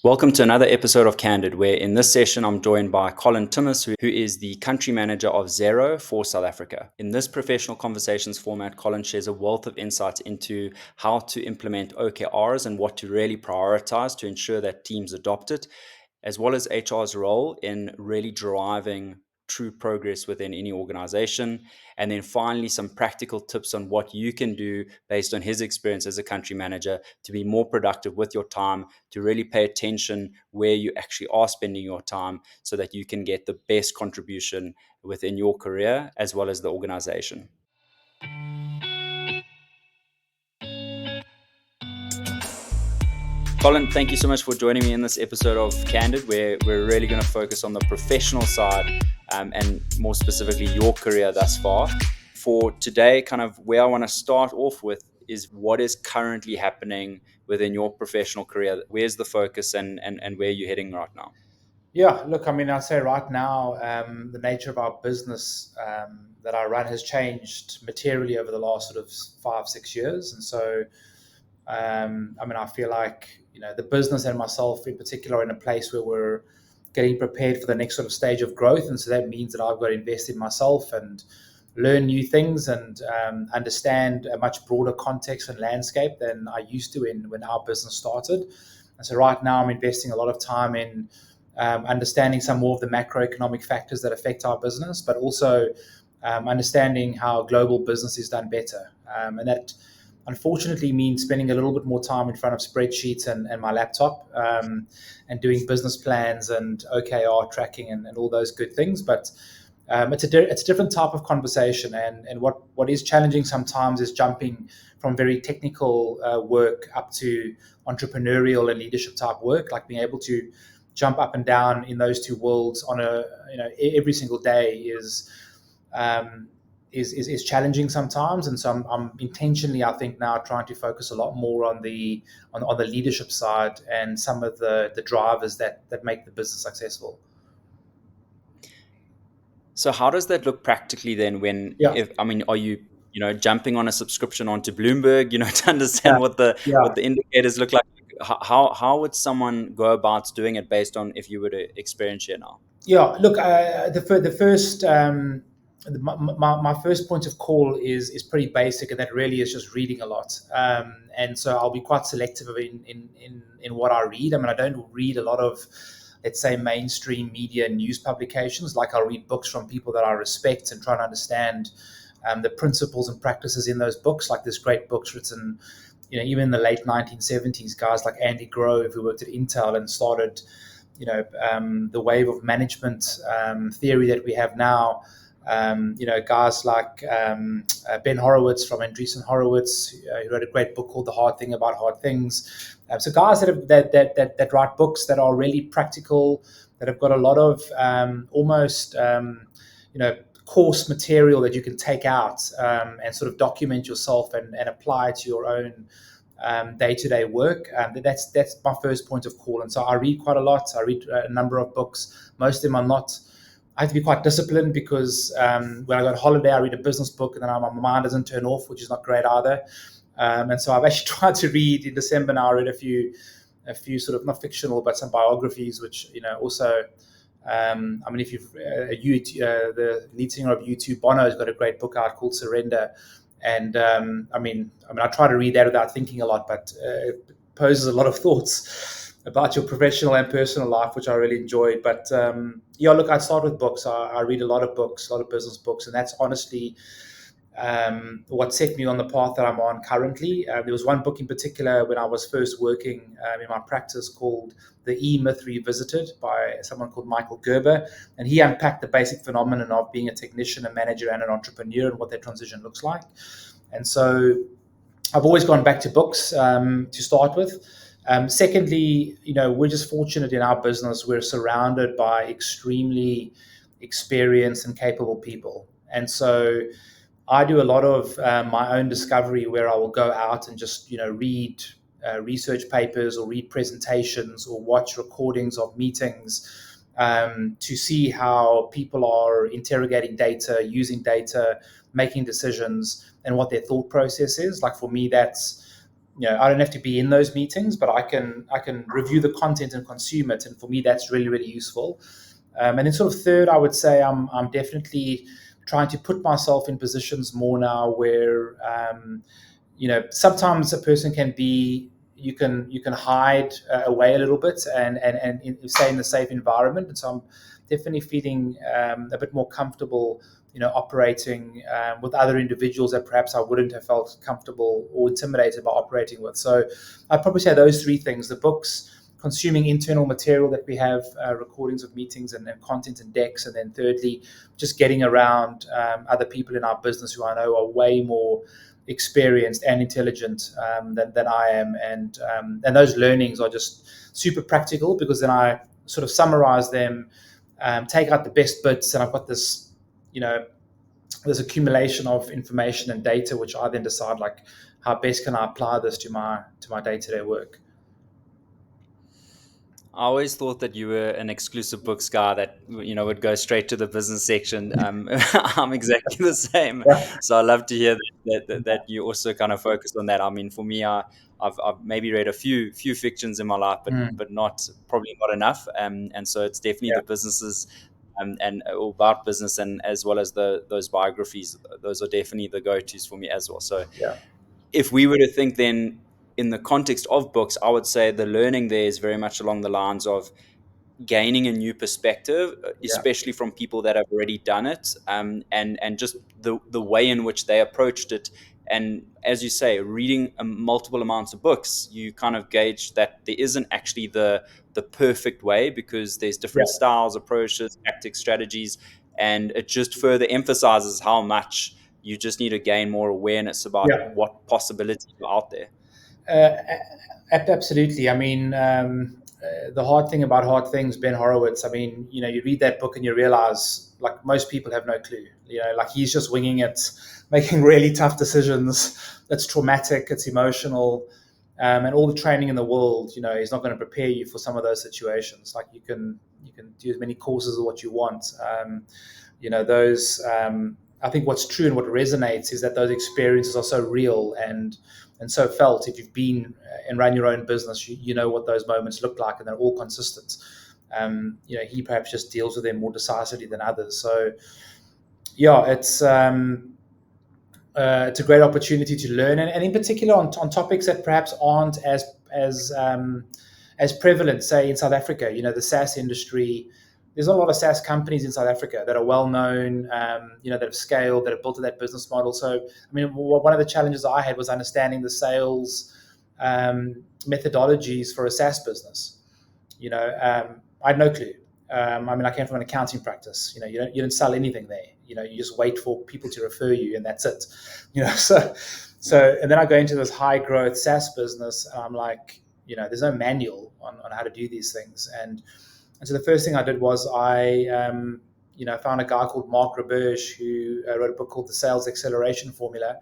Welcome to another episode of Candid, where in this session I'm joined by Colin Timmis, who is the country manager of Xero for South Africa. In this professional conversations format, Colin shares a wealth of insights into how to implement OKRs and what to really prioritize to ensure that teams adopt it, as well as HR's role in really driving true progress within any organization. And then finally, some practical tips on what you can do based on his experience as a country manager to be more productive with your time, to really pay attention where you actually are spending your time so that you can get the best contribution within your career as well as the organization. Colin, thank you so much for joining me in this episode of Candid, where we're really going to focus on the professional side and more specifically your career thus far. For today, kind of where I want to start off with is what is currently happening within your professional career. Where's the focus and where you're heading right now? Yeah, look, I mean, I'd say right now, the nature of our business that I run has changed materially over the last sort of 5, 6 years. And so, I mean, I feel like, the business and myself in particular are in a place where we're getting prepared for the next sort of stage of growth. And so that means that I've got to invest in myself and learn new things and understand a much broader context and landscape than I used to when our business started. And so right now I'm investing a lot of time in understanding some more of the macroeconomic factors that affect our business, but also understanding how global business is done better. And that unfortunately means spending a little bit more time in front of spreadsheets and my laptop and doing business plans and OKR tracking and all those good things. But it's a different type of conversation. And what is challenging sometimes is jumping from very technical work up to entrepreneurial and leadership type work, like being able to jump up and down in those two worlds on every single day is challenging sometimes. And so I'm intentionally, I think, now trying to focus a lot more on the leadership side and some of the drivers that make the business successful. So how does that look practically then Yeah, are you jumping on a subscription onto Bloomberg, to yeah, understand yeah. what the indicators look like? How would someone go about doing it based on if you were to experience here now? Yeah, look, the first my first point of call is pretty basic, and that really is just reading a lot. And so I'll be quite selective in what I read. I mean, I don't read a lot of, let's say, mainstream media and news publications. Like, I'll read books from people that I respect and try to understand the principles and practices in those books. Like, there's great books written, even in the late 1970s, guys like Andy Grove, who worked at Intel and started the wave of management theory that we have now. Guys like Ben Horowitz from Andreessen Horowitz, who wrote a great book called The Hard Thing About Hard Things. So guys that write books that are really practical, that have got a lot of almost course material that you can take out and sort of document yourself and apply to your own day-to-day work. That's my first point of call. And so I read quite a lot. I read a number of books. Most of them are not. I have to be quite disciplined because when I go on holiday, I read a business book and then my mind doesn't turn off, which is not great either. And so I've actually tried to read in December now. I read a few sort of not fictional, but some biographies, which also. I mean, if you've the lead singer of U2, Bono, has got a great book out called Surrender. And I try to read that without thinking a lot, but it poses a lot of thoughts about your professional and personal life, which I really enjoyed. But look, I start with books. I read a lot of books, a lot of business books, and that's honestly what set me on the path that I'm on currently. There was one book in particular when I was first working in my practice called The E-Myth Revisited by someone called Michael Gerber. And he unpacked the basic phenomenon of being a technician, a manager, and an entrepreneur and what that transition looks like. And so I've always gone back to books to start with. Secondly, we're just fortunate in our business. We're surrounded by extremely experienced and capable people. And so I do a lot of my own discovery where I will go out and just, read research papers or read presentations or watch recordings of meetings to see how people are interrogating data, using data, making decisions, and what their thought process is. Like, for me, that's I don't have to be in those meetings, but I can review the content and consume it, and for me that's really really useful. And then sort of third, I would say I'm definitely trying to put myself in positions more now where sometimes a person can be you can hide away a little bit and stay in the safe environment. And so I'm definitely feeling a bit more comfortable, operating with other individuals that perhaps I wouldn't have felt comfortable or intimidated by operating with. So I'd probably say those three things: the books, consuming internal material that we have, recordings of meetings and content and decks, and then thirdly, just getting around other people in our business who I know are way more experienced and intelligent than I am, and those learnings are just super practical because then I sort of summarize them, take out the best bits, and I've got this, this accumulation of information and data, which I then decide like how best can I apply this to my day-to-day work. I always thought that you were an exclusive books guy that would go straight to the business section. I'm exactly the same, Yeah. so I love to hear that you also kind of focus on that. I mean, for me, I've maybe read a few fictions in my life, Mm, but not probably not enough. And so it's definitely yeah. the businesses and about business, and as well as those biographies. Those are definitely the go tos for me as well. So Yeah. if we were to think then in the context of books, I would say the learning there is very much along the lines of gaining a new perspective, Yeah. especially from people that have already done it, and just the way in which they approached it. And as you say, reading multiple amounts of books, you kind of gauge that there isn't actually the perfect way, because there's Yeah. different styles, approaches, tactics, strategies, and it just further emphasizes how much you just need to gain more awareness about Yeah. what possibilities are out there. Absolutely. I mean, the hard thing about hard things, Ben Horowitz. I mean, you read that book and you realize, like, most people have no clue. Like, he's just winging it, making really tough decisions. It's traumatic. It's emotional, and all the training in the world. He's not going to prepare you for some of those situations. Like, you can do as many courses as what you want. Those. I think what's true and what resonates is that those experiences are so real and so felt. If you've been and run your own business, you know what those moments look like, and they're all consistent. He perhaps just deals with them more decisively than others. So yeah, it's a great opportunity to learn, and in particular on topics that perhaps aren't as prevalent, say in South Africa. The SaaS industry. There's a lot of SaaS companies in South Africa that are well known, that have scaled, that have built that business model. So, I mean, one of the challenges I had was understanding the sales methodologies for a SaaS business. I had no clue. I mean, I came from an accounting practice. You don't sell anything there. You just wait for people to refer you, and that's it. And then I go into this high growth SaaS business, and I'm like, there's no manual on how to do these things. And so the first thing I did was I found a guy called Mark Roberge who wrote a book called The Sales Acceleration Formula,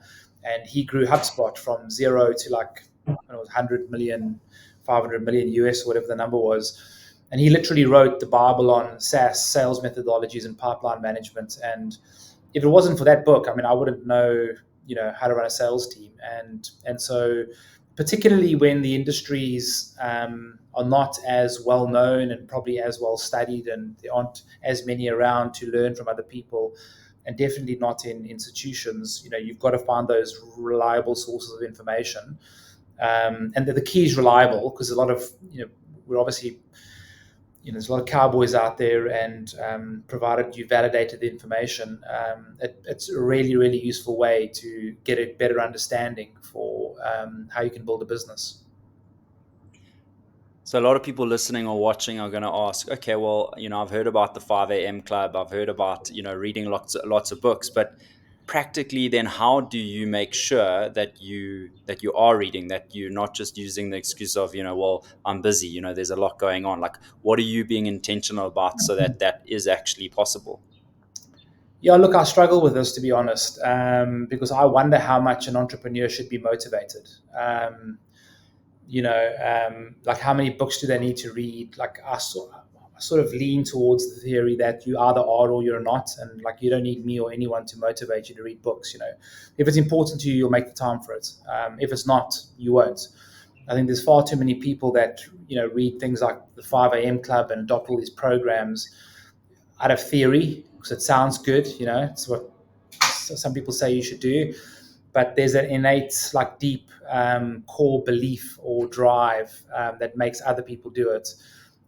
and he grew HubSpot from zero to like, I don't know, it was 100 million, 500 million US, or whatever the number was. And he literally wrote the Bible on SaaS sales methodologies and pipeline management. And if it wasn't for that book, I mean, I wouldn't know, how to run a sales team. And so, particularly when the industries are not as well known and probably as well studied, and there aren't as many around to learn from other people, and definitely not in institutions, you've got to find those reliable sources of information. And the key is reliable, because a lot of, we're obviously, there's a lot of cowboys out there, and provided you validated the information, it's a really, really useful way to get a better understanding for how you can build a business. So a lot of people listening or watching are going to ask, okay, well, I've heard about the 5 a.m. club. I've heard about, reading lots of books, but practically then how do you make sure that you are reading, that you're not just using the excuse of, well, I'm busy, there's a lot going on. Like, what are you being intentional about so that that is actually possible? Yeah, look, I struggle with this, to be honest, because I wonder how much an entrepreneur should be motivated. Like, how many books do they need to read? Like, sort of lean towards the theory that you either are or you're not, and like you don't need me or anyone to motivate you to read books. If it's important to you, you'll make the time for it. If it's not, you won't. I think there's far too many people that read things like the 5 a.m. Club and adopt all these programs out of theory because it sounds good. It's what some people say you should do, but there's an innate, like deep core belief or drive that makes other people do it.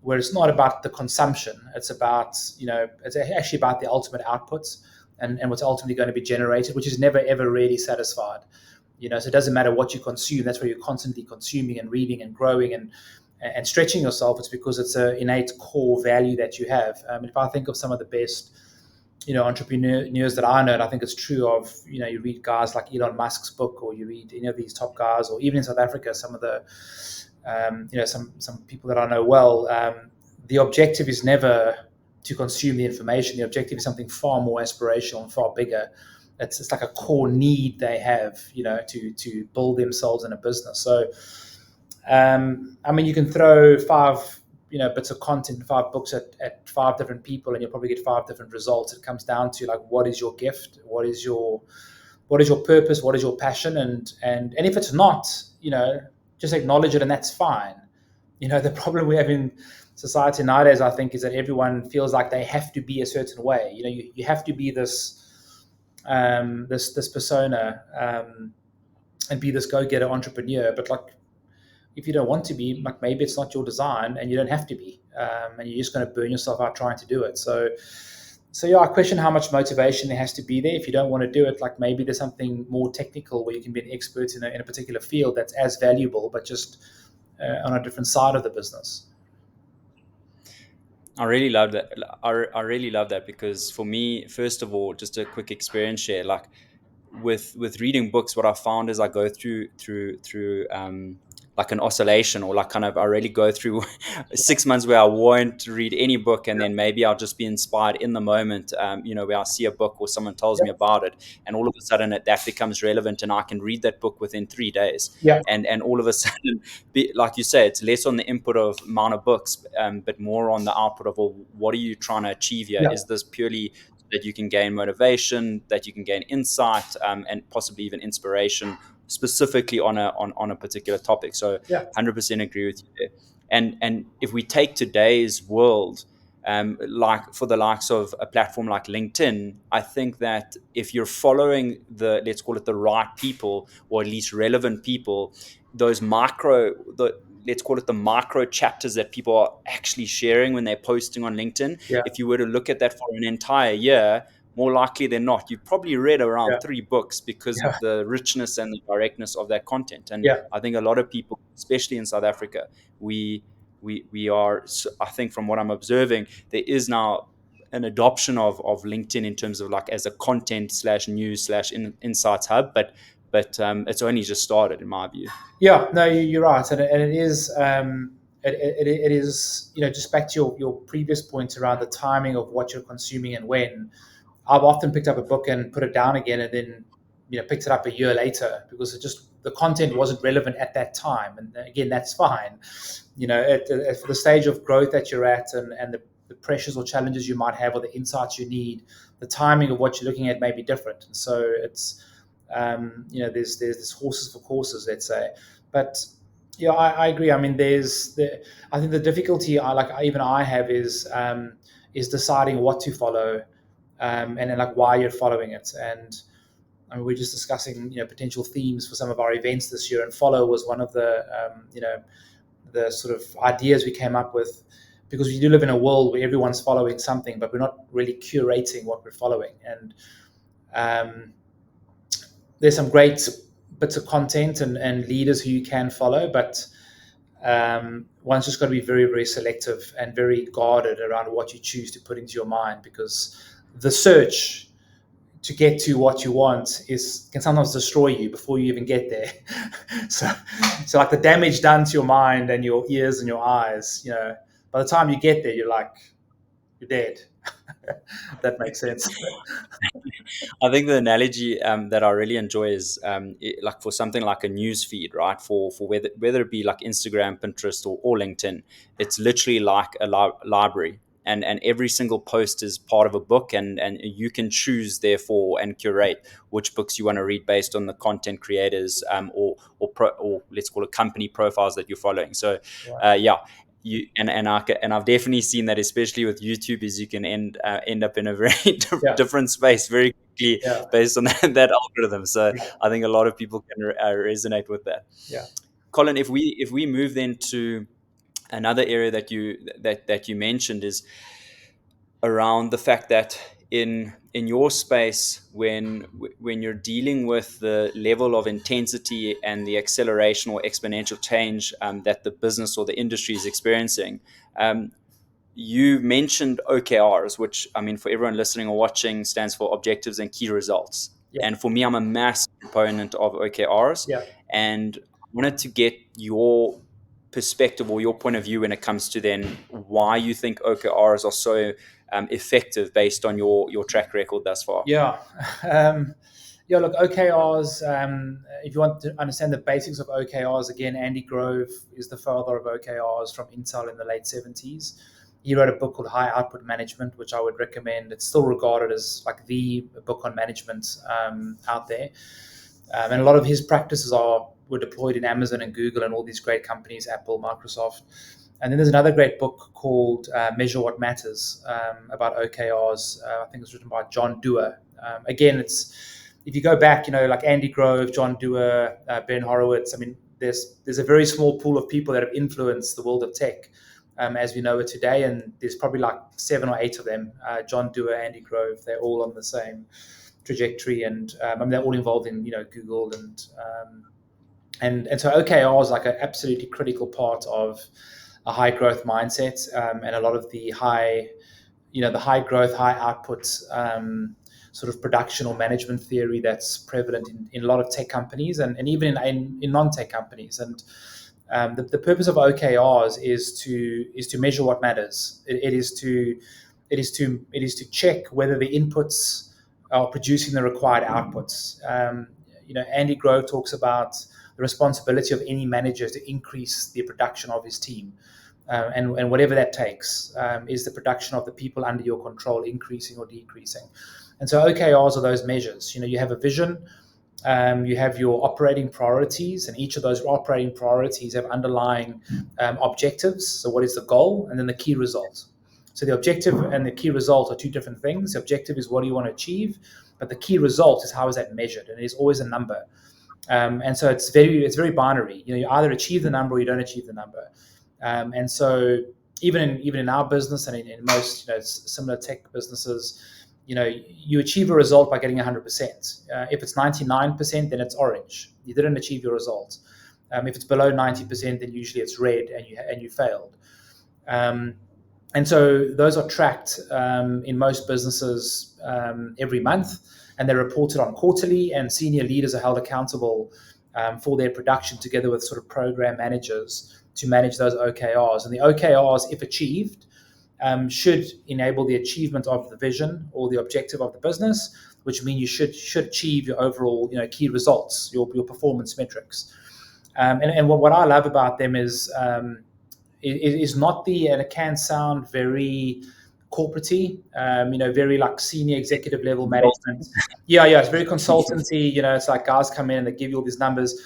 Where it's not about the consumption, it's about it's actually about the ultimate outputs and what's ultimately going to be generated, which is never ever really satisfied. So it doesn't matter what you consume. That's why you're constantly consuming and reading and growing and stretching yourself. It's because it's an innate core value that you have. If I think of some of the best entrepreneurs that I know, and I think it's true of you read guys like Elon Musk's book, or you read any of these top guys, or even in South Africa, some of the some people that I know well. The objective is never to consume the information. The objective is something far more aspirational and far bigger. It's like a core need they have, to build themselves in a business. So, you can throw 5, bits of content, 5 books at 5 different people, and you'll probably get 5 different results. It comes down to like, what is your gift? What is your purpose? What is your passion? And if it's not, just acknowledge it, and that's fine. The problem we have in society nowadays, I think, is that everyone feels like they have to be a certain way. You have to be this persona, and be this go-getter entrepreneur. But like, if you don't want to be, like, maybe it's not your design, and you don't have to be, and you're just going to burn yourself out trying to do it. So yeah, I question how much motivation there has to be there. If you don't want to do it, like, maybe there's something more technical where you can be an expert in a particular field that's as valuable, but just on a different side of the business. I really love that. I really love that, because for me, first of all, just a quick experience share. Like with reading books, what I found is I go through like an oscillation, or like kind of I really go through 6 months where I won't read any book, and then maybe I'll just be inspired in the moment, where I see a book or someone tells me about it, and all of a sudden that becomes relevant, and I can read that book within 3 days. Yeah. And all of a sudden, like you say, it's less on the input of amount of books, but more on the output of, well, what are you trying to achieve here? Yeah. Is this purely that you can gain motivation, that you can gain insight, and possibly even inspiration, specifically on a particular topic? So Yeah. 100% agree with you there. And if we take today's world, like for the likes of a platform like LinkedIn, I think that if you're following let's call it the right people, or at least relevant people, those let's call it the micro chapters that people are actually sharing when they're posting on LinkedIn. Yeah. If you were to look at that for an entire year, more likely than not, you've probably read around Yeah. 3 books, because Yeah. of the richness and the directness of that content. And Yeah. I think a lot of people, especially in South Africa, we are, I think from what I'm observing, there is now an adoption of LinkedIn in terms of like as a content slash news slash insights hub, but it's only just started in my view. Yeah, no, you're right, and it is. It is, just back to your previous point around the timing of what you're consuming and when. I've often picked up a book and put it down again, and then picked it up a year later because the content wasn't relevant at that time. And again, that's fine. For the stage of growth that you're at, and the pressures or challenges you might have, or the insights you need, the timing of what you're looking at may be different. And so it's there's this horses for courses, let's say. But yeah, I agree. I mean, I think the difficulty I have is deciding what to follow, and then like why you're following it. And I mean, we're just discussing potential themes for some of our events this year, and follow was one of the sort of ideas we came up with, because we do live in a world where everyone's following something, but we're not really curating what we're following. And there's some great bits of content and leaders who you can follow, but one's just got to be very, very selective and very guarded around what you choose to put into your mind, because the search to get to what you want can sometimes destroy you before you even get there. so like the damage done to your mind and your ears and your eyes, by the time you get there, you're dead. That makes sense. I think the analogy that I really enjoy is like for something like a news feed, right? For whether it be like Instagram, Pinterest, or LinkedIn, it's literally like a library, and every single post is part of a book, and you can choose therefore and curate which books you want to read based on the content creators or let's call it company profiles that you're following. So Right. yeah, I've definitely seen that, especially with YouTube, is you can end up in a very Yeah. different space very quickly Yeah. based on that algorithm. So I think a lot of people can resonate with that. Yeah. Colin, if we move then to another area that you mentioned is around the fact that in your space, when you're dealing with the level of intensity and the acceleration or exponential change that the business or the industry is experiencing, um, you mentioned OKRs, which, I mean, for everyone listening or watching, stands for objectives and key results. Yeah. And for me, I'm a massive proponent of OKRs, Yeah. and I wanted to get your perspective or your point of view when it comes to then why you think OKRs are so effective based on your track record thus far. Yeah. Um, yeah, look, OKRs, if you want to understand the basics of OKRs, again, Andy Grove is the father of OKRs from Intel in the late 70s. He wrote a book called High Output Management, which I would recommend. It's still regarded as like the book on management out there. And a lot of his practices were deployed in Amazon and Google and all these great companies, Apple, Microsoft. And then there's another great book called Measure What Matters about OKRs. I think it's written by John Dewar. Again, it's if you go back, like Andy Grove, John Dewar, Ben Horowitz. I mean, there's a very small pool of people that have influenced the world of tech as we know it today, and there's probably like 7 or 8 of them. John Dewar, Andy Grove, they're all on the same trajectory, and I mean they're all involved in Google and so OKR is like an absolutely critical part of a high growth mindset, and a lot of the high growth, high output sort of production or management theory that's prevalent in a lot of tech companies and even in non-tech companies. And the purpose of OKRs is to measure what matters. It is to check whether the inputs are producing the required outputs. Andy Grove talks about the responsibility of any manager to increase the production of his team. And whatever that takes, is the production of the people under your control increasing or decreasing? And so OKRs are those measures. You have a vision, you have your operating priorities, and each of those operating priorities have underlying objectives. So what is the goal? And then the key result. So the objective and the key result are two different things. The objective is what do you want to achieve, but the key result is how is that measured, and it is always a number. And so it's very binary. You either achieve the number or you don't achieve the number. And so even in our business and in most similar tech businesses, you achieve a result by getting 100%. If it's 99%, then it's orange. You didn't achieve your result. If it's below 90%, then usually it's red and you failed. And so those are tracked in most businesses every month, and they're reported on quarterly, and senior leaders are held accountable for their production together with sort of program managers to manage those OKRs. And the OKRs, if achieved, should enable the achievement of the vision or the objective of the business, which means you should achieve your overall key results, your performance metrics. And what I love about them is not and it can sound very corporate-y, very like senior executive level management. Yeah, it's very consultancy. It's like guys come in and they give you all these numbers.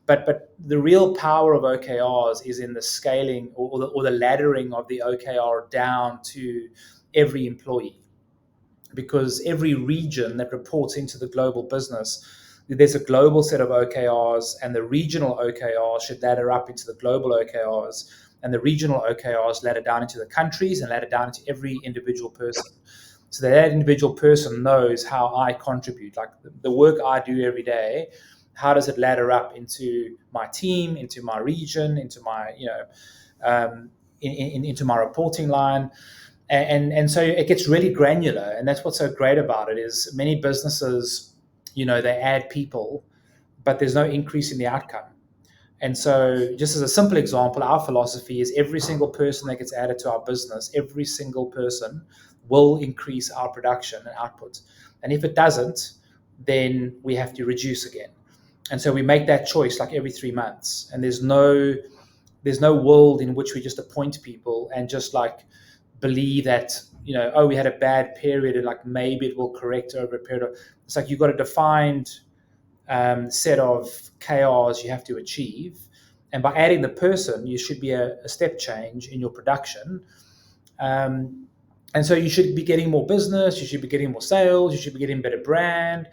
But the real power of OKRs is in the scaling or the laddering of the OKR down to every employee, because every region that reports into the global business, there's a global set of OKRs, and the regional OKRs should ladder up into the global OKRs, and the regional OKRs ladder down into the countries and ladder down into every individual person. So that individual person knows how I contribute, like the work I do every day. How does it ladder up into my team, into my region, into my into my reporting line? And so it gets really granular, and that's what's so great about it. Is many businesses, they add people, but there's no increase in the outcome. And so, just as a simple example, our philosophy is every single person that gets added to our business, every single person will increase our production and output. And if it doesn't, then we have to reduce again. And so we make that choice like every 3 months. And there's no world in which we just appoint people and just like believe that, oh, we had a bad period and like maybe it will correct over a period of. It's like you've got a defined set of KRs you have to achieve. And by adding the person, you should be a step change in your production. And so you should be getting more business, you should be getting more sales, you should be getting better brand.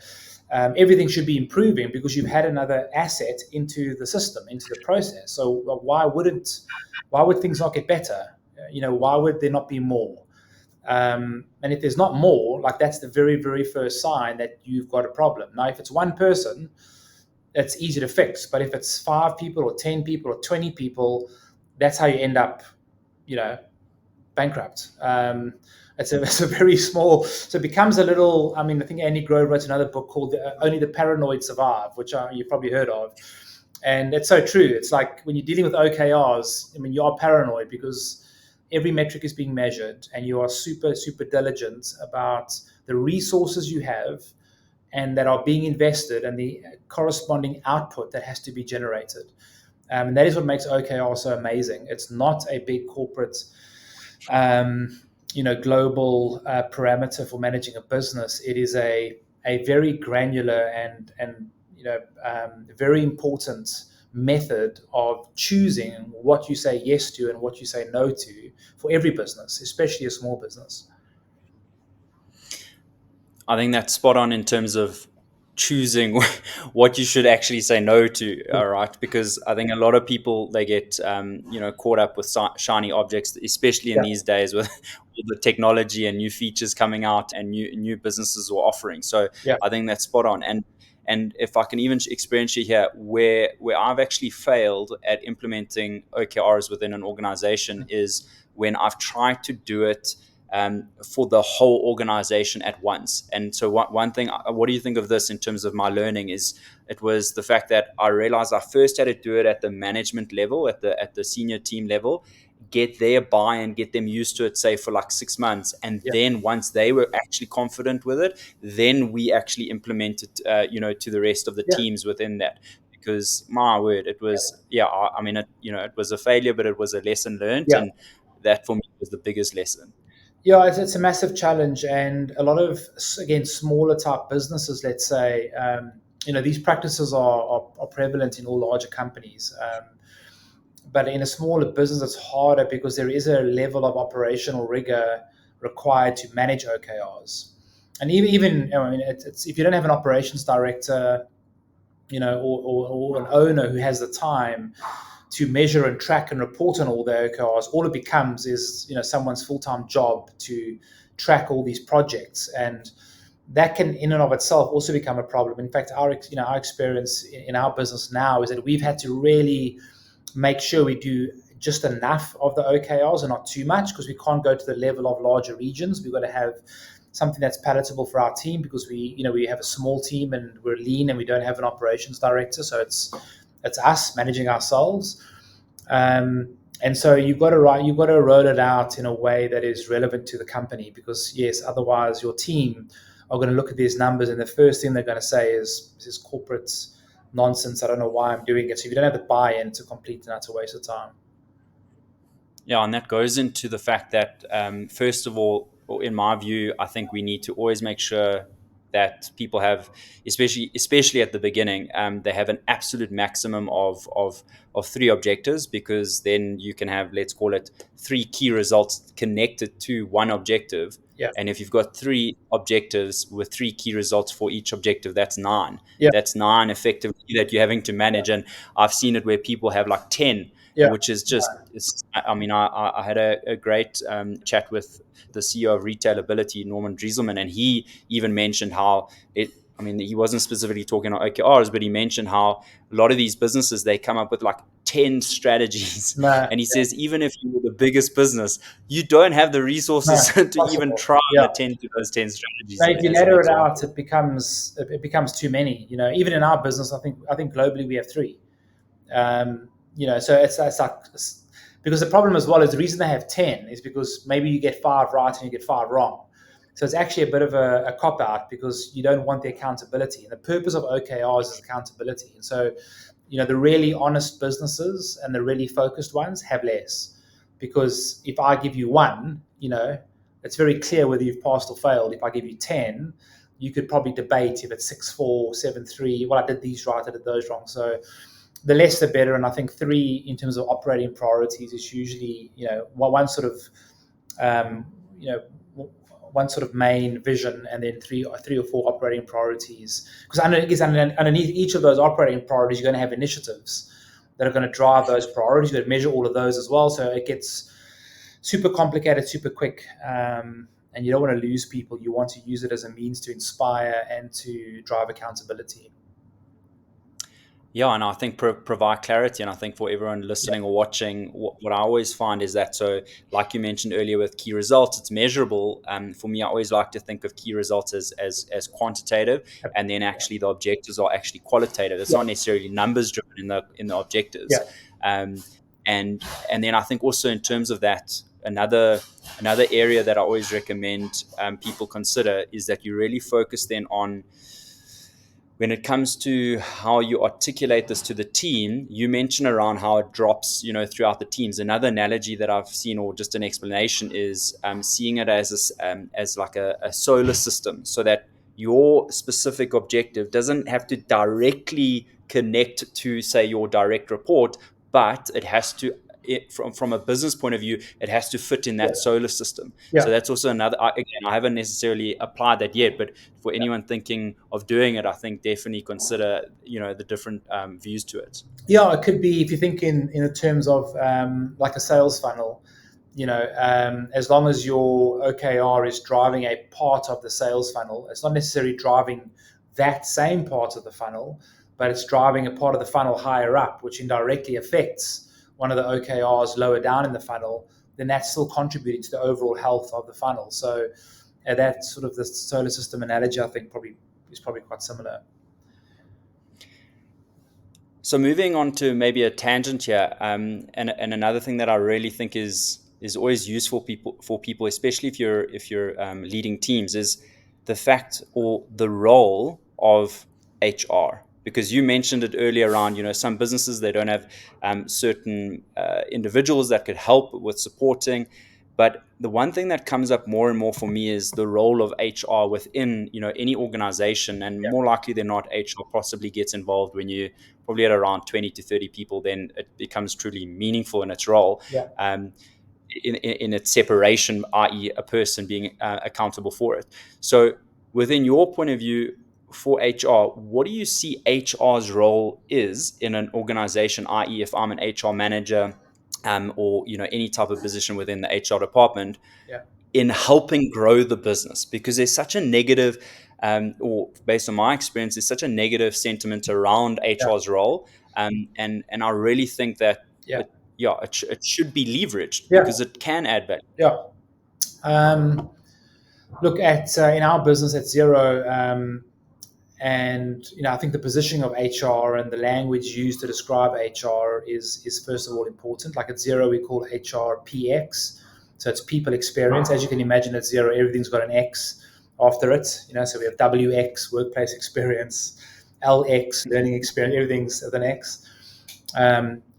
Everything should be improving because you've had another asset into the system, into the process. So why would things not get better? Why would there not be more? And if there's not more, like that's the very, very first sign that you've got a problem. Now, if it's one person, that's easy to fix. But if it's 5 people or 10 people or 20 people, that's how you end up, bankrupt. It's a very small, so it becomes a little. I mean, I think Andy Grove wrote another book called "Only the Paranoid Survive," which you've probably heard of, and it's so true. It's like when you're dealing with OKRs, I mean, you are paranoid because every metric is being measured, and you are super, super diligent about the resources you have and that are being invested and the corresponding output that has to be generated. And that is what makes OKR so amazing. It's not a big corporate global parameter for managing a business. It is a very granular and very important method of choosing what you say yes to and what you say no to for every business, especially a small business. I think that's spot on in terms of choosing what you should actually say no to. All right, because I think a lot of people, they get caught up with shiny objects, especially in Yeah, these days with all the technology and new features coming out and new businesses are offering. So yeah, I think that's spot on. And if I can even experience you here, where I've actually failed at implementing OKRs within an organization is when I've tried to do it for the whole organization at once. And so one thing, what do you think of this in terms of my learning is it was the fact that I realized I first had to do it at the management level, at the senior team level, get their buy-in, get them used to it, say for like 6 months. And yeah, then once they were actually confident with it, then we actually implemented, to the rest of the yeah, teams within that. Because my word, it was, yeah, I mean, it was a failure, but it was a lesson learned. yeah. And that for me was the biggest lesson. Yeah, it's a massive challenge, and a lot of, again, smaller type businesses, let's say, these practices are prevalent in all larger companies. But in a smaller business, it's harder because there is a level of operational rigor required to manage OKRs. And even I mean, it's if you don't have an operations director, or an owner who has the time to measure and track and report on all the OKRs, all it becomes is someone's full-time job to track all these projects, and that can, in and of itself, also become a problem. In fact, our experience in our business now is that we've had to really make sure we do just enough of the OKRs and not too much, because we can't go to the level of larger regions. We've got to have something that's palatable for our team because we have a small team and we're lean and we don't have an operations director, so it's us managing ourselves. And so you've got to roll it out in a way that is relevant to the company, because yes, otherwise your team are going to look at these numbers and the first thing they're going to say is, this is corporate nonsense. I don't know why I'm doing it. So if you don't have the buy-in to complete, then that's a waste of time. Yeah, and that goes into the fact that, first of all, in my view, I think we need to always make sure that people have, especially at the beginning, they have an absolute maximum of 3 objectives, because then you can have, let's call it, 3 key results connected to one objective. Yeah, And if you've got 3 objectives with 3 key results for each objective, that's 9. yeah, That's 9 effectively that you're having to manage. And I've seen it where people have like 10, yeah, which is just, I mean, I had a great chat with the CEO of Retailability, Norman Drieselman, and he even mentioned how I mean, he wasn't specifically talking about OKRs, but he mentioned how a lot of these businesses, they come up with like 10 strategies. no, And he yeah, says, even if you're the biggest business, you don't have the no, resources to even possible. try Yeah. and attend to those 10 strategies, Now, if you as an ladder it out, example. it becomes too many. Even in our business, I think globally we have 3. So it's like, because the problem as well is the reason they have 10 is because maybe you get 5 right and you get 5 wrong. So it's actually a bit of a cop out because you don't want the accountability. And the purpose of OKRs is accountability. And so, the really honest businesses and the really focused ones have less, because if I give you one, it's very clear whether you've passed or failed. If I give you 10, you could probably debate if it's 6-4, 7-3. Well, I did these right, I did those wrong. So the less the better. And I think 3, in terms of operating priorities, is usually one sort of one sort of main vision, and then three or four operating priorities. Because underneath each of those operating priorities, you're going to have initiatives that are going to drive those priorities. You've got to measure all of those as well. So it gets super complicated, super quick. And you don't want to lose people. You want to use it as a means to inspire and to drive accountability. Yeah, and I think provide clarity. And I think for everyone listening or watching, what I always find is that, so like you mentioned earlier with key results, it's measurable. For me, I always like to think of key results as quantitative, and then actually the objectives are actually qualitative. It's not necessarily numbers driven in the objectives. And then I think also in terms of that, another area that I always recommend people consider is that you really focus then on, when it comes to how you articulate this to the team. You mentioned around how it drops, throughout the teams. Another analogy that I've seen, or just an explanation, is seeing it as like a solar system, so that your specific objective doesn't have to directly connect to, say, your direct report, but it has to, from a business point of view, it has to fit in that solar system. So that's also another, again, I haven't necessarily applied that yet, but for anyone thinking of doing it, I think definitely consider, the different views to it. Yeah, it could be, if you think in the terms of like a sales funnel, as long as your OKR is driving a part of the sales funnel, it's not necessarily driving that same part of the funnel, but it's driving a part of the funnel higher up, which indirectly affects one of the OKRs lower down in the funnel, then that's still contributing to the overall health of the funnel. So that sort of the solar system analogy, I think, is probably quite similar. So moving on to maybe a tangent here, and another thing that I really think is always useful for people, especially if you're leading teams, is the fact or the role of HR. Because you mentioned it earlier around, some businesses, they don't have certain individuals that could help with supporting. But the one thing that comes up more and more for me is the role of HR within, any organization, and more likely than not, HR possibly gets involved when you probably at around 20 to 30 people. Then it becomes truly meaningful in its role. In its separation, i.e., a person being accountable for it. So, within your point of view for HR, what do you see HR's role is in an organization? I.e., if I'm an HR manager, or any type of position within the HR department, in helping grow the business, because there's such a negative, or based on my experience, there's such a negative sentiment around HR's role, and I really think that it should be leveraged because it can add value. Look at in our business at Xero, and I think the positioning of HR and the language used to describe HR is first of all important. Like at Xero, we call HR PX, so it's people experience. As you can imagine, at Xero, everything's got an X after it. So we have WX, workplace experience, LX, learning experience. Everything's with an X.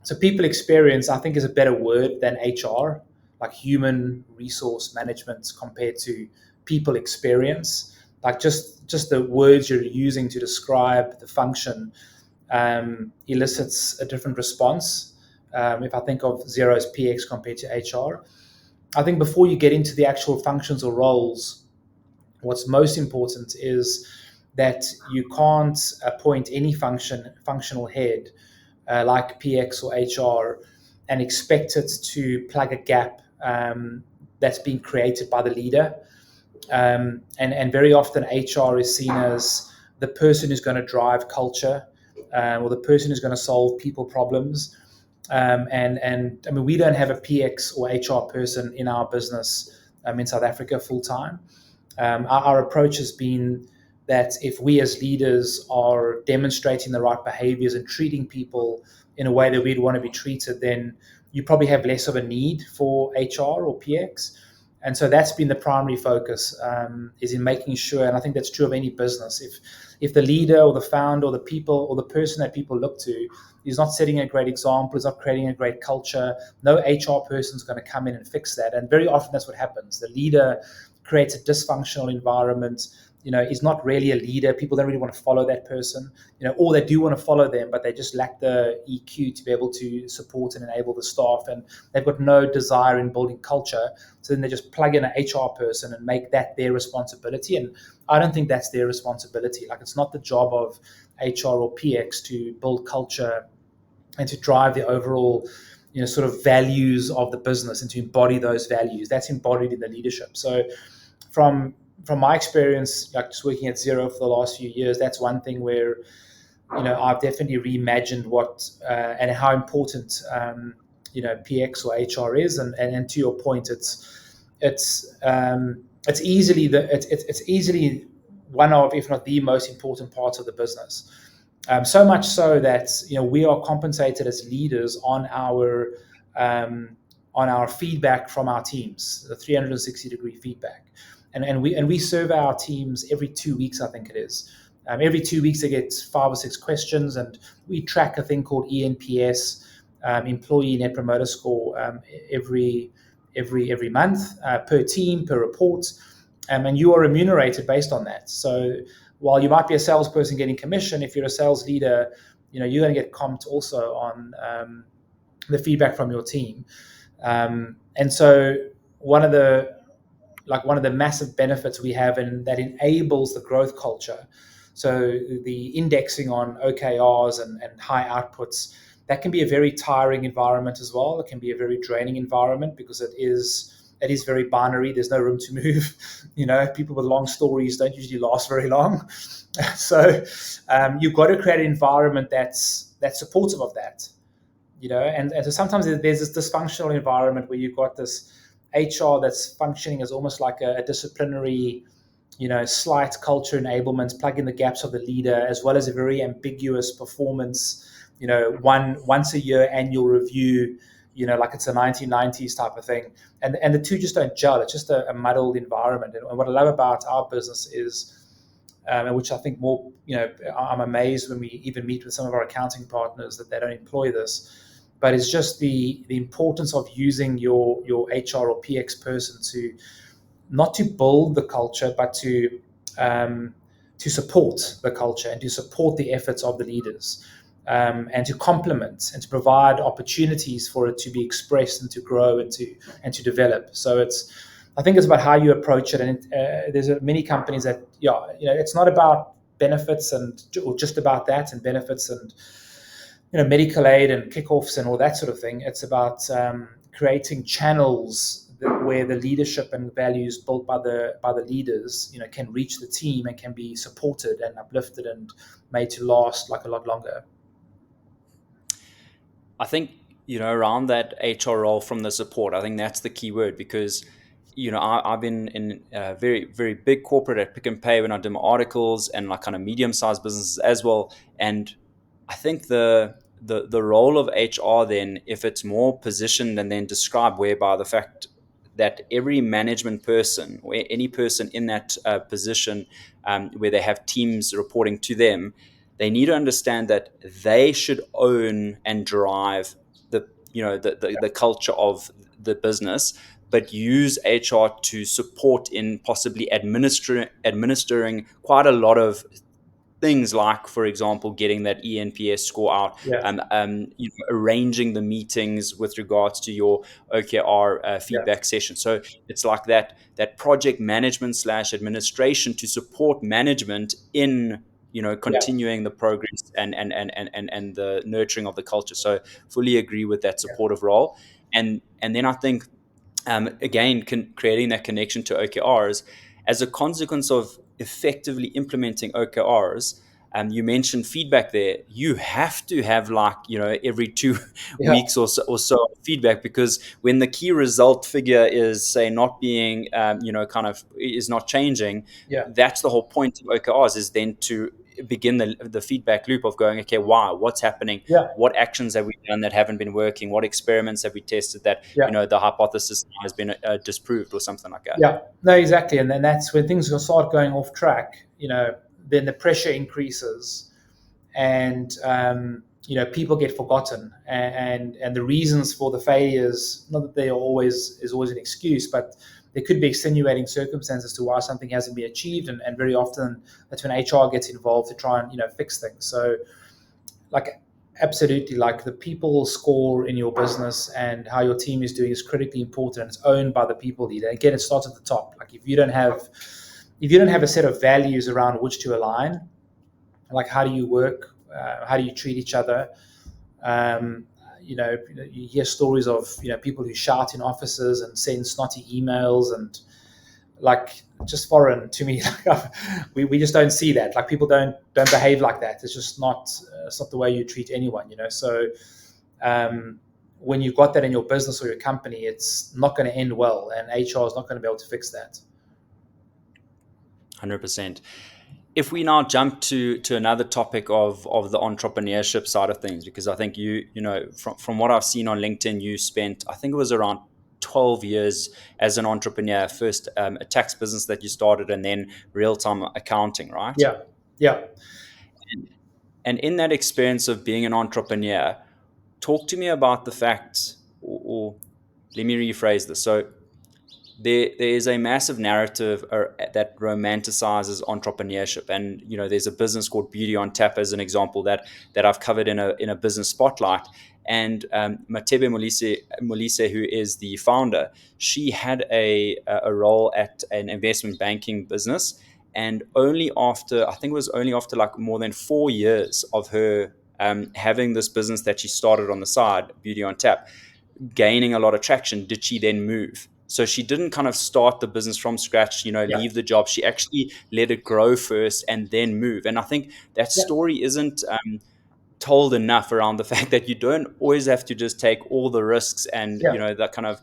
So people experience, I think, is a better word than HR, like human resource management compared to people experience. Like just the words you're using to describe the function elicits a different response. If I think of Xero's PX compared to HR, I think before you get into the actual functions or roles, what's most important is that you can't appoint any functional head like PX or HR and expect it to plug a gap that's being created by the leader. And very often HR is seen as the person who's going to drive culture, or the person who's going to solve people problems. And I mean, we don't have a PX or HR person in our business in South Africa full time. Our approach has been that if we as leaders are demonstrating the right behaviors and treating people in a way that we'd want to be treated, then you probably have less of a need for HR or PX. And so that's been the primary focus, is in making sure, and I think that's true of any business. If the leader or the founder or the people or the person that people look to is not setting a great example, is not creating a great culture, no HR person is going to come in and fix that. And very often that's what happens. The leader creates a dysfunctional environment, is not really a leader. People don't really want to follow that person, or they do want to follow them, but they just lack the EQ to be able to support and enable the staff, and they've got no desire in building culture. So then they just plug in an HR person and make that their responsibility. And I don't think that's their responsibility. Like, it's not the job of HR or PX to build culture and to drive the overall, sort of values of the business and to embody those values. That's embodied in the leadership. So from my experience, like just working at Xero for the last few years, that's one thing where, I've definitely reimagined what and how important, PX or HR is. And to your point, it's easily it's easily one of, if not the most important parts of the business. So much so that we are compensated as leaders on our feedback from our teams, the 360-degree feedback, and we survey our teams every 2 weeks, I think it is. Every 2 weeks they get 5 or 6 questions, and we track a thing called ENPS, Employee Net Promoter Score, every month, per team, per report, and you are remunerated based on that. So while you might be a salesperson getting commission, if you're a sales leader, you're going to get comped also on the feedback from your team. And so one of the massive benefits we have, and that enables the growth culture. So the indexing on OKRs and high outputs, that can be a very tiring environment as well. It can be a very draining environment because it is very binary. There's no room to move. People with long stories don't usually last very long. So you've got to create an environment that's supportive of that. And so sometimes there's this dysfunctional environment where you've got this HR that's functioning as almost like a disciplinary, slight culture enablement, plug in the gaps of the leader, as well as a very ambiguous performance, once a year annual review, like it's a 1990s type of thing. And the two just don't gel. It's just a muddled environment. And what I love about our business is, and which I think more, I'm amazed when we even meet with some of our accounting partners that they don't employ this, but it's just the importance of using your HR or PX person to not to build the culture, but to support the culture and to support the efforts of the leaders, and to complement and to provide opportunities for it to be expressed and to grow and to develop. So I think it's about how you approach it. And there's many companies that, it's not about benefits or just about that and benefits and medical aid and kickoffs and all that sort of thing. It's about creating channels where the leadership and values built by the leaders, can reach the team and can be supported and uplifted and made to last like a lot longer. I think, around that HR role from the support, I think that's the key word, because, I've been in a very, very big corporate at Pick and Pay when I did my articles, and like kind of medium-sized businesses as well. And I think the role of HR then, if it's more positioned and then described, whereby the fact that every management person or any person in that position, where they have teams reporting to them, they need to understand that they should own and drive the culture of the business, but use HR to support in possibly administering quite a lot of things, like, for example, getting that ENPS score out, Yeah. arranging the meetings with regards to your OKR Yeah. feedback session. So it's like that project management / administration to support management in Yeah. continuing the progress and the nurturing of the culture. So fully agree with that supportive role. And then I think, again, creating that connection to OKRs as a consequence of effectively implementing OKRs. You mentioned feedback there. You have to have, like, every 2 Yeah. weeks or so feedback, because when the key result figure is, say, not being, kind of is not changing, Yeah. that's the whole point of OKRs, is then to begin the feedback loop of going, okay, why? What's happening? Yeah, What actions have we done that haven't been working? What experiments have we tested that, yeah, the hypothesis has been disproved or something like that? yeah. No, exactly. And then that's when things will start going off track. Then the pressure increases, and people get forgotten, and the reasons for the failures, not that they are always is always an excuse, but there could be extenuating circumstances to why something hasn't been achieved, and very often that's when HR gets involved to try and fix things. So, like, absolutely, like, the people score in your business and how your team is doing is critically important, and it's owned by the people leader. Again, it starts at the top. Like, if you don't have a set of values around which to align, like, how do you work, how do you treat each other. um, you hear stories of people who shout in offices and send snotty emails, and, like, just foreign to me. Like, we just don't see that. Like, people don't behave like that. It's not the way you treat anyone. So, um, when you've got that in your business or your company, it's not going to end well, and HR is not going to be able to fix that. 100%. If we now jump to another topic of the entrepreneurship side of things, because I think from what I've seen on LinkedIn, you spent, I think it was around 12 years as an entrepreneur. First, a tax business that you started, and then real-time accounting, right? Yeah, yeah, And in that experience of being an entrepreneur, talk to me about the fact, or let me rephrase this. So there is a massive narrative that romanticizes entrepreneurship, and there's a business called Beauty on Tap as an example that I've covered in a business spotlight. And Matebe Molise, who is the founder, she had a role at an investment banking business, and I think it was only after like more than 4 years of her having this business that she started on the side, Beauty on Tap, gaining a lot of traction, did she then move? So she didn't kind of start the business from scratch, yeah, leave the job. She actually let it grow first and then move. And I think that yeah, story isn't told enough around the fact that you don't always have to just take all the risks and yeah, that kind of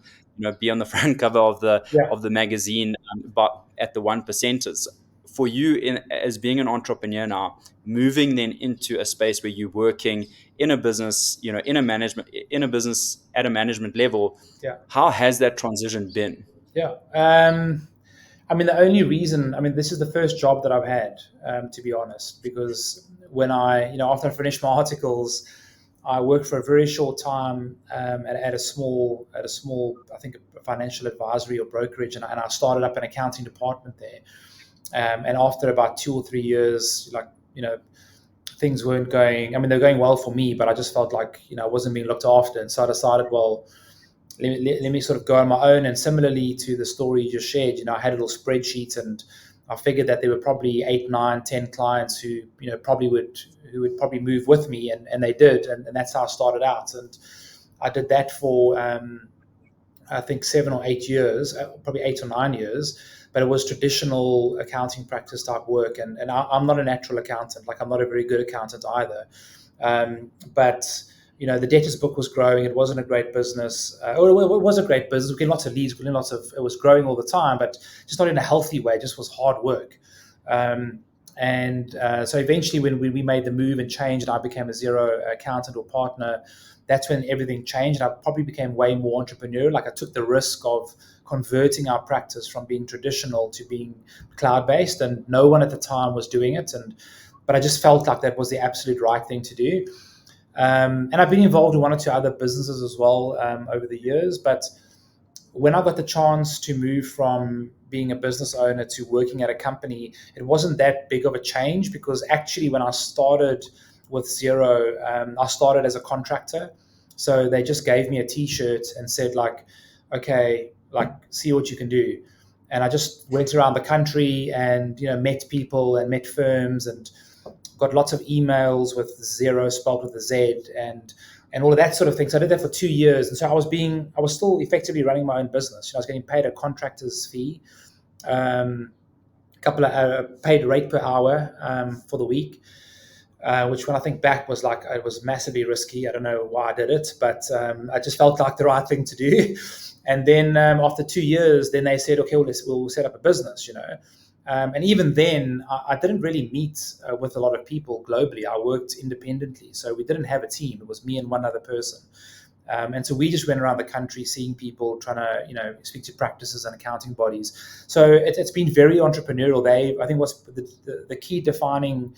be on the front cover of the yeah, magazine, but at the one percenters. For you, as being an entrepreneur now, moving then into a space where you're working in a business, in a business at a management level, yeah. how has that transition been? Yeah. I mean, the only reason, I mean, this is the first job that I've had, to be honest, because when after I finished my articles, I worked for a very short time at a small, I think, a financial advisory or brokerage, and I started up an accounting department there. And after about 2 or 3 years, like, things weren't going, I mean, they're going well for me, but I just felt like, I wasn't being looked after. And so I decided, well, let me sort of go on my own. And similarly to the story you just shared, I had a little spreadsheet, and I figured that there were probably 8, 9, 10 clients who would probably move with me, and they did, and that's how I started out. And I did that for I think 7 or 8 years, probably 8 or 9 years. But it was traditional accounting practice type work, and I'm not a natural accountant. Like, I'm not a very good accountant either. But the debtors book was growing. It wasn't a great business. It was a great business. We getting lots of leads. We getting lots of. It was growing all the time, but just not in a healthy way. It just was hard work. And so eventually, when we made the move and changed, and I became a Xero accountant or partner, that's when everything changed. I probably became way more entrepreneurial. Like, I took the risk of converting our practice from being traditional to being cloud-based, and no one at the time was doing it. But I just felt like that was the absolute right thing to do. And I've been involved in one or two other businesses as well over the years. But when I got the chance to move from being a business owner to working at a company, it wasn't that big of a change, because actually when I started with Xero, I started as a contractor. So they just gave me a T-shirt and said, like, okay, like, see what you can do. And I just went around the country and met people and met firms and got lots of emails with Xero spelled with a Z, and all of that sort of thing. So I did that for 2 years, and so I was still effectively running my own business. I was getting paid a contractor's fee, couple of paid rate per hour for the week, which, when I think back, was like, it was massively risky. I don't know why I did it, but I just felt like the right thing to do. And then after 2 years, then they said, okay, we'll set up a business, And even then, I didn't really meet with a lot of people globally. I worked independently, so we didn't have a team. It was me and one other person. And so we just went around the country seeing people, trying to, speak to practices and accounting bodies. So it's been very entrepreneurial. I think what's the key defining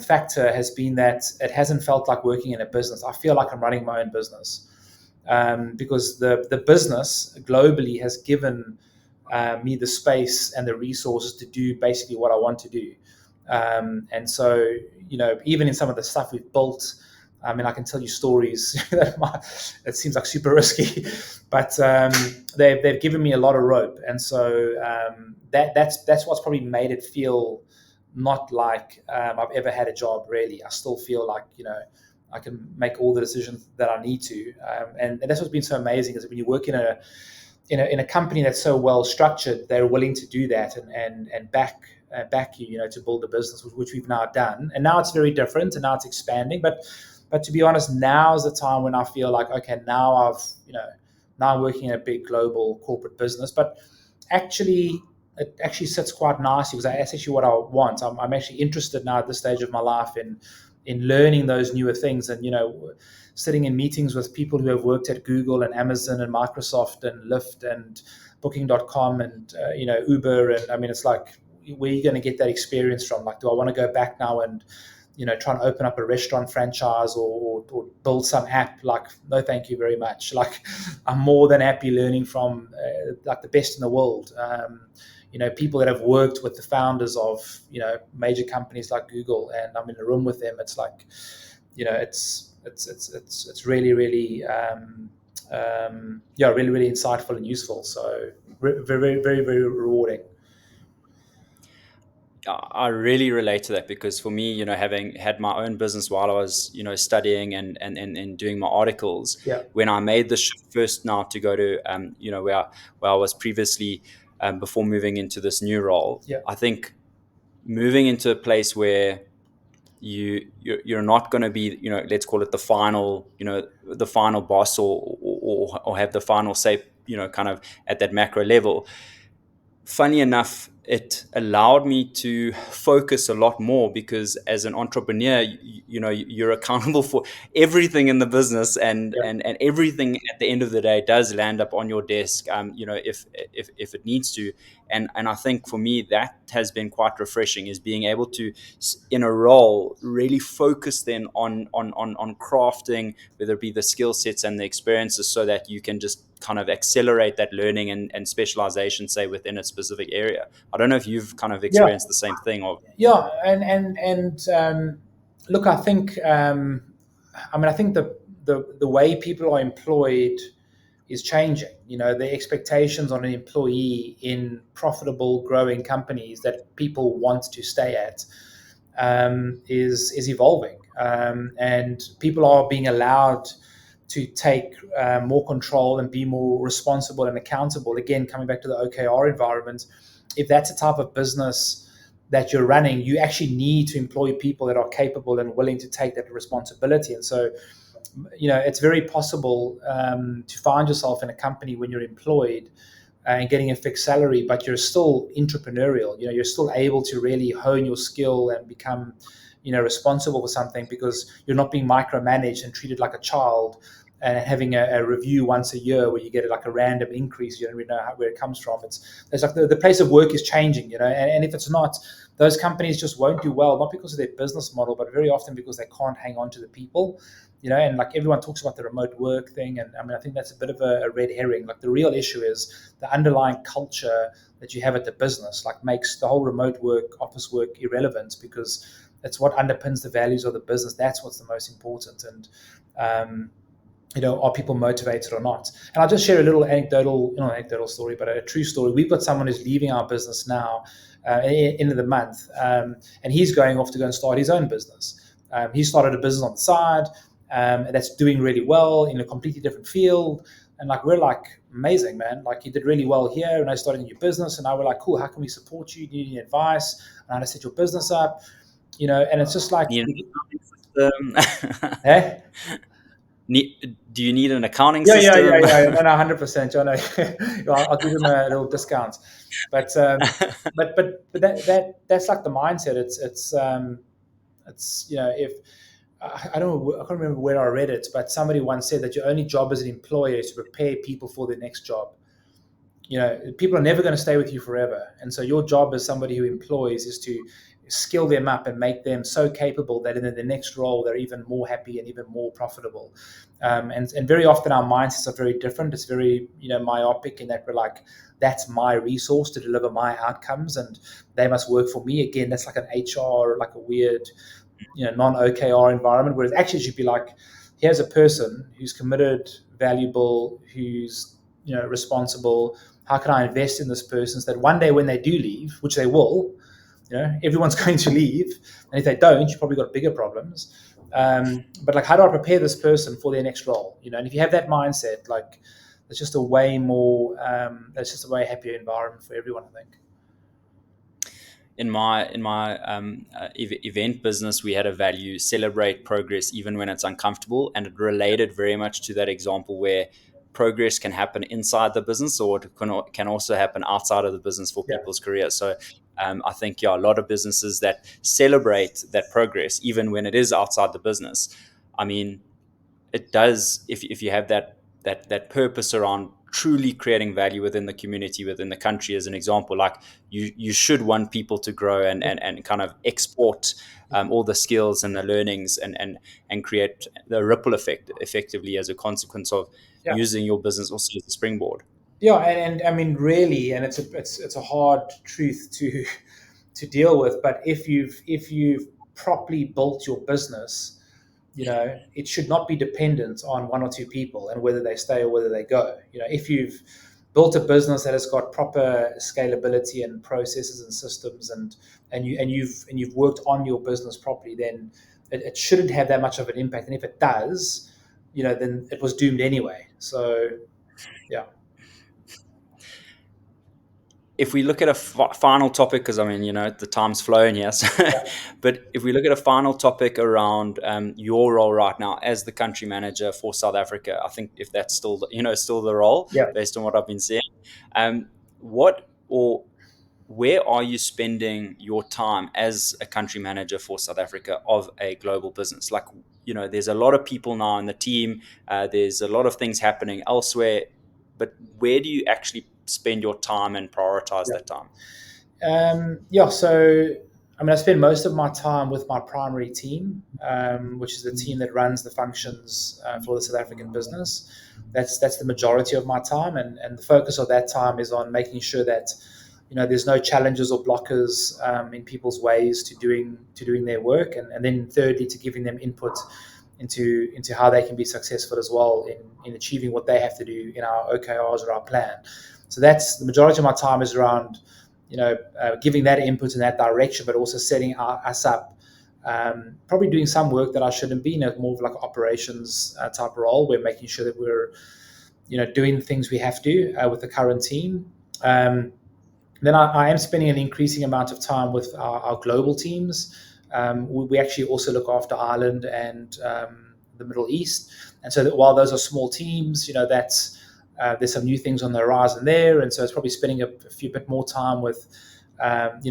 factor has been that it hasn't felt like working in a business. I feel like I'm running my own business, because the business globally has given me the space and the resources to do basically what I want to do. And so, even in some of the stuff we've built, I mean, I can tell you stories it seems like super risky, but they've given me a lot of rope. And so that's what's probably made it feel not like I've ever had a job, really. I still feel like, I can make all the decisions that I need to. And that's what's been so amazing, is when you work in a company that's so well structured, they're willing to do that and back you, to build a business, which we've now done. And now it's very different, and now it's expanding. But to be honest, now is the time when I feel like, okay, now I'm working in a big global corporate business. But it actually sits quite nicely, because that's actually what I want. I'm actually interested now at this stage of my life in learning those newer things, and sitting in meetings with people who have worked at Google and Amazon and Microsoft and Lyft and Booking.com and Uber. And I mean, it's like, where are you going to get that experience from? Like, do I want to go back now and try and open up a restaurant franchise or build some app? Like, no, thank you very much. Like, I'm more than happy learning from like the best in the world. People that have worked with the founders of major companies like Google, and I'm in a room with them. It's like, it's really, really, really, really insightful and useful. So very, very, very, very rewarding. I really relate to that, because for me, having had my own business while I was, studying and doing my articles, Yeah, when I made the shift first now to go to, where I was previously, before moving into this new role, yeah, I think moving into a place where you're not going to be, let's call it the final boss, or have the final say, kind of at that macro level. Funny enough, it allowed me to focus a lot more, because as an entrepreneur, you're accountable for everything in the business, and yeah, and and everything at the end of the day does land up on your desk, if it needs to. And I think for me, that has been quite refreshing, is being able to, in a role, really focus then on crafting, whether it be the skill sets and the experiences, so that you can just kind of accelerate that learning and specialization, say, within a specific area. I don't know if you've kind of yeah. experienced the same thing, or Yeah, and look, I think, I think the way people are employed is changing. The expectations on an employee in profitable, growing companies that people want to stay at, is evolving, and people are being allowed to take more control and be more responsible and accountable. Again, coming back to the OKR environment, if that's a type of business that you're running, you actually need to employ people that are capable and willing to take that responsibility. And so, it's very possible to find yourself in a company when you're employed and getting a fixed salary, but you're still entrepreneurial. You're still able to really hone your skill and become, responsible for something, because you're not being micromanaged and treated like a child, and having a review once a year where you get like a random increase. You don't really know where it comes from. There's like the place of work is changing, and if it's not, those companies just won't do well, not because of their business model, but very often because they can't hang on to the people. And like everyone talks about the remote work thing, and I mean, I think that's a bit of a red herring. Like, the real issue is the underlying culture that you have at the business, like, makes the whole remote work, office work irrelevant, because it's what underpins the values of the business. That's what's the most important. And are people motivated or not? And I'll just share a little anecdotal story, but a true story. We've got someone who's leaving our business now, end of the month, and he's going off to go and start his own business. He started a business on the side, and that's doing really well in a completely different field. And like, we're like, amazing, man. Like, you did really well here, and I started a new business, and now we're like, cool, how can we support you? Do you need any advice on how to set your business up? And it's just like, need an accounting system. eh? Do you need an accounting Yeah. system? No, 100%. John, I'll give him a little discount. But that's like the mindset. It's if I don't know, I can't remember where I read it, but somebody once said that your only job as an employer is to prepare people for their next job. People are never going to stay with you forever, and so your job as somebody who employs is to skill them up and make them so capable that in the next role they're even more happy and even more profitable. And very often our mindsets are very different. It's very myopic in that we're like, that's my resource to deliver my outcomes, and they must work for me. Again, that's like an HR, like a weird non-OKR environment, whereas actually it should be like, here's a person who's committed, valuable, who's responsible. How can I invest in this person so that one day when they do leave, which they will, everyone's going to leave, and if they don't, you've probably got bigger problems. But like, how do I prepare this person for their next role? And if you have that mindset, like, it's just a way more, that's just a way happier environment for everyone, I think. In my event business, we had a value: celebrate progress even when it's uncomfortable, and it related very much to that example where progress can happen inside the business, or it can also happen outside of the business for Yeah, people's careers. So I think, yeah, a lot of businesses that celebrate that progress even when it is outside the business, I mean, it does, if you have that purpose around truly creating value within the community, within the country, as an example, like, you should want people to grow and kind of export all the skills and the learnings, and create the ripple effect effectively as a consequence of yeah. using your business also as a springboard. Yeah, and I mean, really, and it's a hard truth to deal with. But if you've properly built your business, it should not be dependent on one or two people and whether they stay or whether they go. If you've built a business that has got proper scalability and processes and systems, and you've worked on your business properly, then it shouldn't have that much of an impact. And if it does, then it was doomed anyway. So yeah. If we look at a final topic, because I mean, the time's flown here, so but if we look at a final topic around your role right now as the country manager for South Africa, I think if that's still the role Yeah. based on what I've been seeing, what or where are you spending your time as a country manager for South Africa of a global business? Like, there's a lot of people now in the team. There's a lot of things happening elsewhere, but where do you actually spend your time and prioritize Yeah. that time? Yeah. So, I mean, I spend most of my time with my primary team, which is the team that runs the functions for the South African business. That's the majority of my time, and the focus of that time is on making sure that there's no challenges or blockers in people's ways to doing their work, and then thirdly, to giving them input into how they can be successful as well in achieving what they have to do in our OKRs or our plan. So that's the majority of my time is around giving that input in that direction, but also setting us up. Probably doing some work that I shouldn't be, more of like operations type role. We're making sure that we're, doing the things we have to with the current team. Then I am spending an increasing amount of time with our global teams. We actually also look after Ireland and the Middle East. And so that while those are small teams, there's some new things on the horizon there. And so it's probably spending a few bit more time with,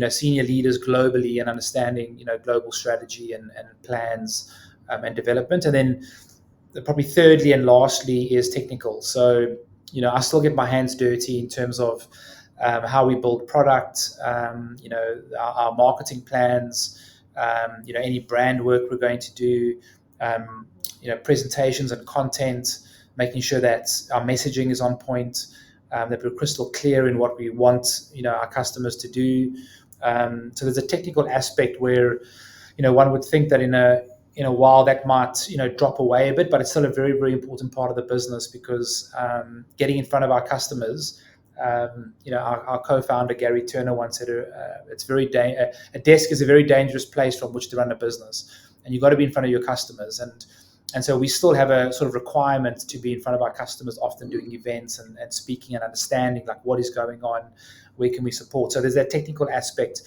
senior leaders globally and understanding, global strategy and plans and development. And then probably thirdly and lastly is technical. So, I still get my hands dirty in terms of how we build product, our marketing plans, any brand work we're going to do, presentations and content, making sure that our messaging is on point, that we're crystal clear in what we want, our customers to do. So there's a technical aspect where, one would think that in a while that might, drop away a bit, but it's still a very, very important part of the business because getting in front of our customers. Our co-founder Gary Turner once said, "It's a desk is a very dangerous place from which to run a business, and you've got to be in front of your customers." And so we still have a sort of requirement to be in front of our customers, often doing events and speaking and understanding like what is going on, where can we support. So there's that technical aspect.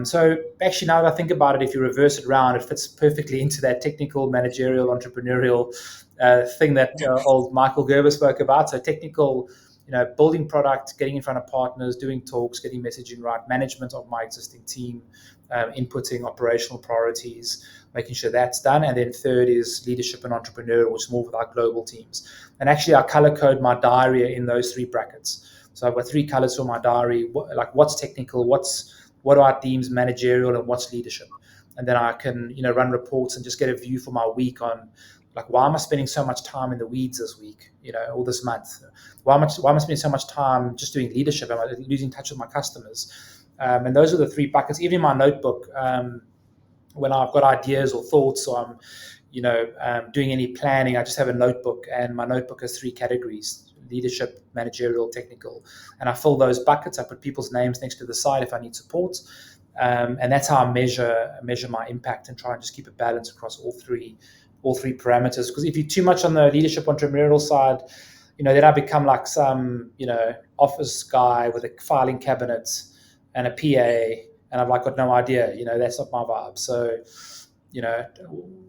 So actually, now that I think about it, if you reverse it around, it fits perfectly into that technical, managerial, entrepreneurial thing that old Michael Gerber spoke about. So technical, building product, getting in front of partners, doing talks, getting messaging right, management of my existing team, inputting operational priorities, making sure that's done. And then third is leadership and entrepreneurial, which is more with our global teams. And actually, I color code my diary in those three brackets. So I've got three colors for my diary, like what's technical, what are deems managerial, and what's leadership. And then I can, run reports and just get a view for my week on, like, why am I spending so much time in the weeds this week, or this month? Why am I spending so much time just doing leadership? Am I losing touch with my customers? And those are the three buckets. Even in my notebook, when I've got ideas or thoughts, or I'm, doing any planning, I just have a notebook, and my notebook has three categories: leadership, managerial, technical. And I fill those buckets. I put people's names next to the side if I need support. And that's how I measure my impact, and try and just keep a balance across all three parameters. Because if you're too much on the leadership entrepreneurial side, then I become like some, office guy with a filing cabinet and a PA, and I've like got no idea. That's not my vibe. So,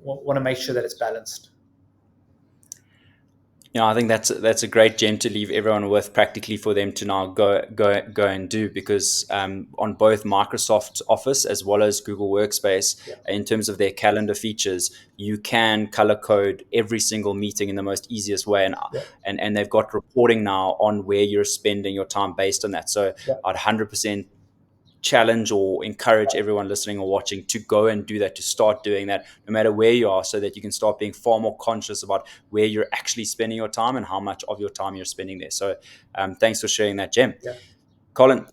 want to make sure that it's balanced. I think that's a great gem to leave everyone with, practically, for them to now go and do, because on both Microsoft Office as well as Google Workspace, Yeah. in terms of their calendar features, you can color code every single meeting in the most easiest way, Yeah. and they've got reporting now on where you're spending your time based on that. So Yeah. I'd 100% challenge or encourage everyone listening or watching to go and do that, to start doing that, no matter where you are, so that you can start being far more conscious about where you're actually spending your time and how much of your time you're spending there. So thanks for sharing that, Gem. Yeah. Colin,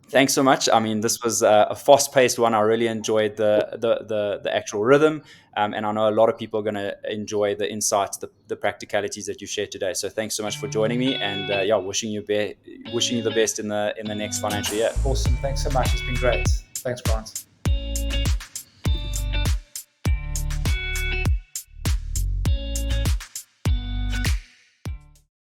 thanks so much. I mean, this was a fast-paced one. I really enjoyed the actual rhythm, and I know a lot of people are going to enjoy the insights, the practicalities that you shared today. So thanks so much for joining me, and yeah, wishing you the best in the next financial year. Awesome. Thanks so much. It's been great. Thanks, Grant.